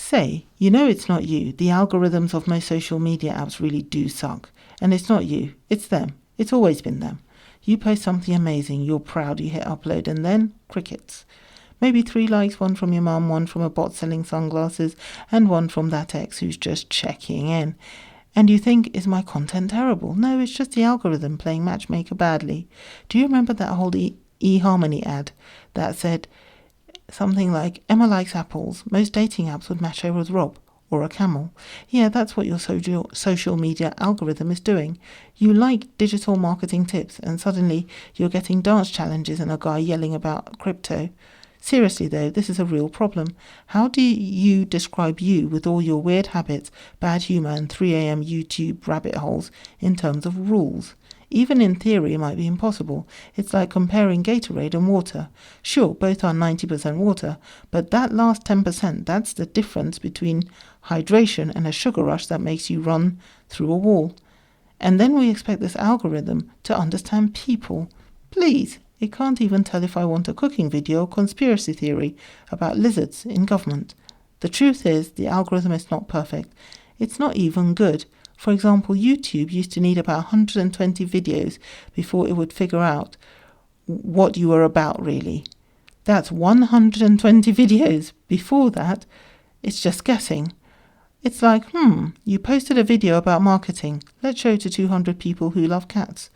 Say, you know it's not you. The algorithms of most social media apps really do suck. And it's not you, it's them. It's always been them. You post something amazing, you're proud, you hit upload, and then crickets. Maybe 3 likes, one from your mum, one from a bot selling sunglasses, and one from that ex who's just checking in. And you think, is my content terrible? No, it's just the algorithm playing matchmaker badly. Do you remember that whole eHarmony ad that said something like, Emma likes apples, most dating apps would match her with Rob, or a camel? Yeah, that's what your social media algorithm is doing. You like digital marketing tips, and suddenly you're getting dance challenges and a guy yelling about crypto. Seriously though, this is a real problem. How do you describe you with all your weird habits, bad humour and 3 a.m. YouTube rabbit holes in terms of rules? Even in theory it might be impossible. It's like comparing Gatorade and water. Sure, both are 90% water, but that last 10%, that's the difference between hydration and a sugar rush that makes you run through a wall. And then we expect this algorithm to understand people. Please. It can't even tell if I want a cooking video or conspiracy theory about lizards in government. The truth is, the algorithm is not perfect. It's not even good. For example, YouTube used to need about 120 videos before it would figure out what you were about, really. That's 120 videos. Before that, it's just guessing. It's like, you posted a video about marketing. Let's show it to 200 people who love cats.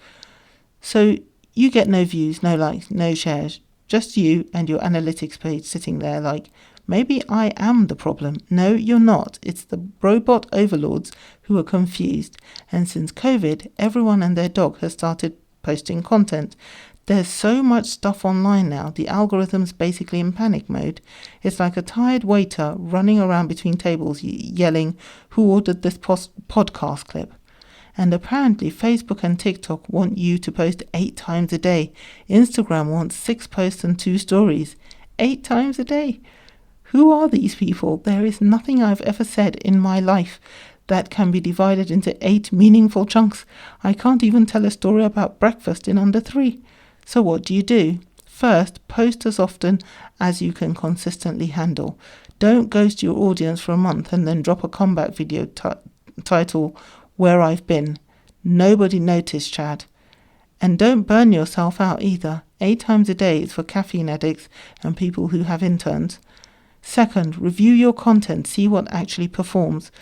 So you get no views, no likes, no shares, just you and your analytics page sitting there like, maybe I am the problem. No, you're not. It's the robot overlords who are confused. And since COVID, everyone and their dog has started posting content. There's so much stuff online now, the algorithm's basically in panic mode. It's like a tired waiter running around between tables yelling, who ordered this podcast clip? And apparently Facebook and TikTok want you to post 8 times a day. Instagram wants 6 posts and 2 stories. 8 times a day. Who are these people? There is nothing I've ever said in my life that can be divided into 8 meaningful chunks. I can't even tell a story about breakfast in under 3. So what do? First, post as often as you can consistently handle. Don't ghost your audience for a month and then drop a comeback video title, Where I've Been. Nobody noticed, Chad. And don't burn yourself out either. 8 times a day is for caffeine addicts and people who have interns. Second, review your content. See what actually performs.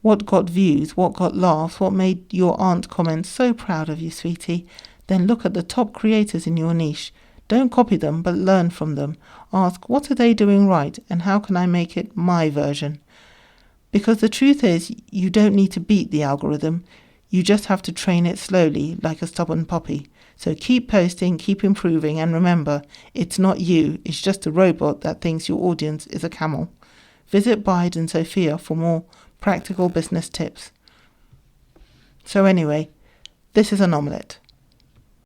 What got views, what got laughs, what made your aunt comment, so proud of you, sweetie. Then look at the top creators in your niche. Don't copy them, but learn from them. Ask, what are they doing right, and how can I make it my version? Because the truth is, you don't need to beat the algorithm. You just have to train it slowly, like a stubborn puppy. So keep posting, keep improving, and remember, it's not you, it's just a robot that thinks your audience is a camel. Visit Bide and Sophia for more practical business tips. So anyway, this is an omelette.